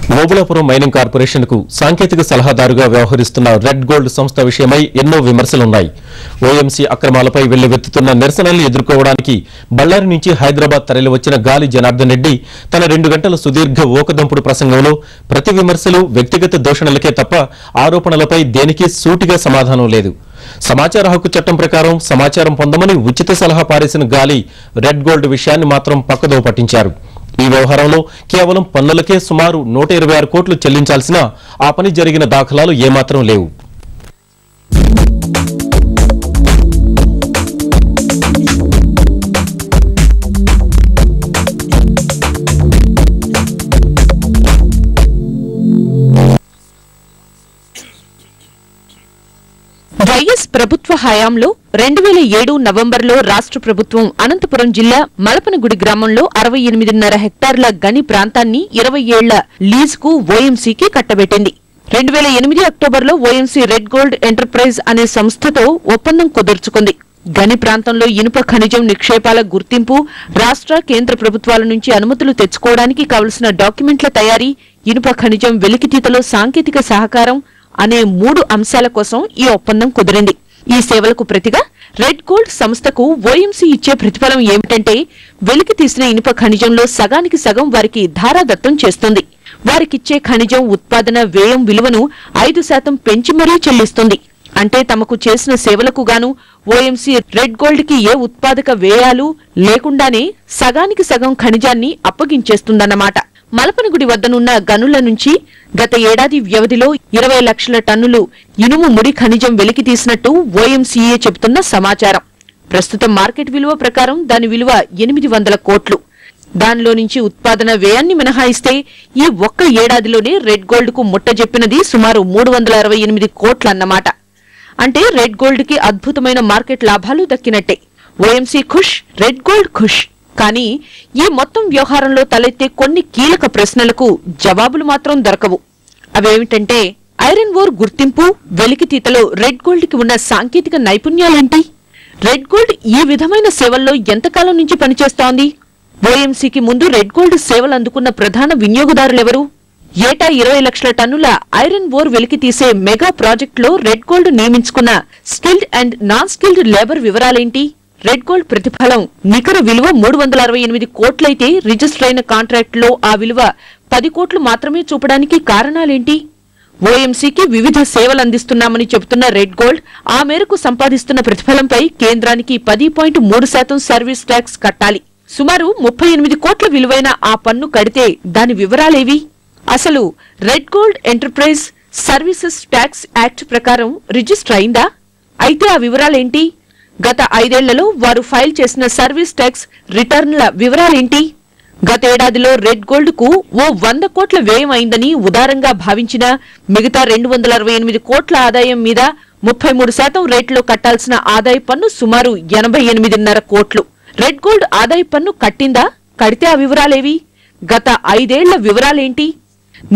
Obulapuram mining corporation కు సాంకేతిక సలహాదారుగా వ్యవహరిస్తున్న రెడ్ గోల్డ్ సంస్థ విషయమై ఎన్నో విమర్శలున్నాయి. ఓఎంసీ అక్రమాలపై వెల్లువెత్తుతున్న నిరసనలు ఎదుర్కోవడానికి బళ్ళారి నుంచి హైదరాబాద్ తరలివచ్చిన గాలి జనార్దన్ రెడ్డి తన 2 గంటల సుదీర్ఘ ఓకదంపుడు ప్రసంగంలో ప్రతి విమర్శలు వ్యక్తిగత దూషణలకే తప్ప ఆరోపణలపై దేనికి సూటిగా సమాధానం లేదు. సమాచార హక్కు చట్టం ప్రకారం సమాచారం పొందమని ఉచిత సలహా పారేసిన గాలి రెడ్ గోల్డ్ విషయాన్ని మాత్రం పక్కదోవ పట్టించారు. ఈ వ్యవహారంలో కేవలం పన్నులకే సుమారు 126 కోట్లు చెల్లించాల్సిన ఆ పని జరిగిన దాఖలాలు ఏమాత్రం లేవు. వైఎస్ ప్రభుత్వ హయాంలో 2007 నవంబర్లో రాష్ట్ర ప్రభుత్వం అనంతపురం జిల్లా మలపనగుడి గ్రామంలో 68.5 హెక్టార్ల గని ప్రాంతాన్ని 20 ఏళ్ల లీజుకు ఓఎంసీకి కట్టబెట్టింది. 2008 అక్టోబర్లో ఓఎంసీ రెడ్ గోల్డ్ ఎంటర్ప్రైజ్ అనే సంస్థతో ఒప్పందం కుదుర్చుకుంది. గని ప్రాంతంలో ఇనుప ఖనిజం నిక్షేపాల గుర్తింపు, రాష్ట్ర కేంద్ర ప్రభుత్వాల నుంచి అనుమతులు తెచ్చుకోవడానికి కావలసిన డాక్యుమెంట్ల తయారీ, ఇనుప ఖనిజం వెలికితీతలో సాంకేతిక సహకారం అనే 3 అంశాల కోసం ఈ ఒప్పందం కుదిరింది. ఈ సేవలకు ప్రతిగా రెడ్ గోల్డ్ సంస్థకు ఓఎంసీ ఇచ్చే ప్రతిఫలం ఏమిటంటే వెలికి తీసిన ఇనుప ఖనిజంలో సగానికి సగం వారికి ధారాదత్తం చేస్తుంది. వారికిచ్చే ఖనిజం ఉత్పాదన వ్యయం విలువను 5% పెంచి మరీ చెల్లిస్తుంది. అంటే తమకు చేసిన సేవలకు గాను ఓఎంసీ రెడ్ గోల్డ్ కి ఏ ఉత్పాదక వ్యయాలు లేకుండానే సగానికి సగం ఖనిజాన్ని అప్పగించేస్తుందన్నమాట. మలపనగుడి వద్దనున్న గనుల నుంచి గత ఏడాది వ్యవధిలో 20 లక్షల టన్నులు ఇనుము ముడి ఖనిజం వెలికి తీసినట్టు ఓఎంసీఏ చెబుతున్న సమాచారం. ప్రస్తుతం మార్కెట్ విలువ ప్రకారం దాని విలువ 800 కోట్లు. దానిలో నుంచి ఉత్పాదన వ్యయాన్ని మినహాయిస్తే ఈ ఒక్క ఏడాదిలోనే రెడ్ గోల్డ్ కు ముట్టజెప్పినది సుమారు 368 కోట్లన్నమాట. అంటే రెడ్ గోల్డ్ కి అద్భుతమైన మార్కెట్ లాభాలు దక్కినట్టే. ఓఎంసీ ఖుష్, రెడ్ గోల్డ్ ఖుష్. కానీ ఈ మొత్తం వ్యవహారంలో తలెత్తే కొన్ని కీలక ప్రశ్నలకు జవాబులు మాత్రం దొరకవు. అవేమిటంటే ఐరన్ ఓర్ గుర్తింపు, వెలికితీతలో రెడ్ గోల్డ్ కి ఉన్న సాంకేతిక నైపుణ్యాలేంటి? రెడ్ గోల్డ్ ఈ విధమైన సేవల్లో ఎంతకాలం నుంచి పనిచేస్తోంది? ఓఎంసీకి ముందు రెడ్ గోల్డ్ సేవలు అందుకున్న ప్రధాన వినియోగదారులెవరు? ఏటా 20 లక్షల టన్నుల ఐరన్ ఓర్ వెలికి తీసే మెగా ప్రాజెక్టులో రెడ్ గోల్డ్ నియమించుకున్న skilled and non skilled labour వివరాలేంటి? రెడ్ గోల్డ్ ప్రతిఫలం నికర విలువ 368 కోట్లయితే రిజిస్టర్ అయిన కాంట్రాక్టులో ఆ విలువ 10 కోట్లు మాత్రమే చూపడానికి కారణాలేంటి? ఓఎంసీకి వివిధ సేవలు అందిస్తున్నామని చెబుతున్న రెడ్ గోల్డ్ ఆ మేరకు సంపాదిస్తున్న ప్రతిఫలంపై కేంద్రానికి 10.3% సర్వీస్ ట్యాక్స్ కట్టాలి. సుమారు 38 కోట్ల విలువైన ఆ పన్ను కడితే దాని వివరాలేవి? అసలు red gold enterprise services tax act ప్రకారం రిజిస్టర్ అయిందా? అయితే ఆ వివరాలేంటి? గత 5 ఏళ్లలో వారు ఫైల్ చేసిన సర్వీస్ ట్యాక్స్ రిటర్న్ల వివరాలేంటి? గతేడాదిలో రెడ్ గోల్డ్ కు ఓ 100 కోట్ల వ్యయం అయిందని ఉదారంగా భావించిన మిగతా 268 కోట్ల ఆదాయం మీద 33% రేట్లో కట్టాల్సిన ఆదాయ పన్ను సుమారు 88.5 కోట్లు. రెడ్ గోల్డ్ ఆదాయ పన్ను కట్టిందా? కడితే ఆ వివరాలేవి? గత 5 ఏళ్ల వివరాలేంటి?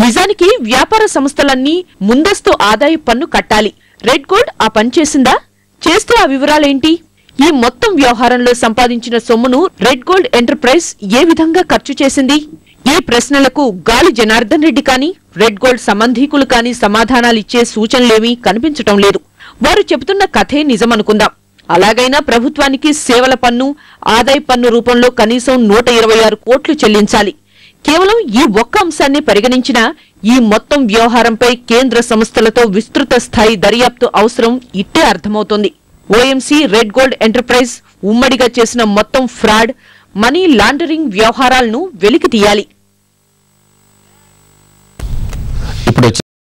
నిజానికి వ్యాపార సంస్థలన్నీ ముందస్తు ఆదాయ పన్ను కట్టాలి. రెడ్ గోల్డ్ ఆ పని చేసిందా? చేస్తే ఆ వివరాలేంటి? ఈ మొత్తం వ్యవహారంలో సంపాదించిన సొమ్మును రెడ్ గోల్డ్ ఎంటర్ప్రైజ్ ఏ విధంగా ఖర్చు చేసింది? ఈ ప్రశ్నలకు గాలి జనార్దన్ రెడ్డి కానీ రెడ్ గోల్డ్ సంబంధీకులు కానీ సమాధానాలిచ్చే సూచనలేమీ కనిపించటం లేదు. వారు చెబుతున్న కథే నిజమనుకుందాం. అలాగైనా ప్రభుత్వానికి సేవల పన్ను, ఆదాయ పన్ను రూపంలో కనీసం 126 కోట్లు చెల్లించాలి. కేవలం ఈ ఒక్క అంశాన్ని పరిగణించినా ఈ మొత్తం వ్యవహారంపై కేంద్ర సంస్థలతో విస్తృత స్థాయి దర్యాప్తు అవసరం ఇట్టే అర్థమవుతోంది. ఓఎంసీ రెడ్ గోల్డ్ ఎంటర్ప్రైజ్ ఉమ్మడిగా చేసిన మొత్తం ఫ్రాడ్, మనీ లాండరింగ్ వ్యవహారాలను వెలికి తీయాలి.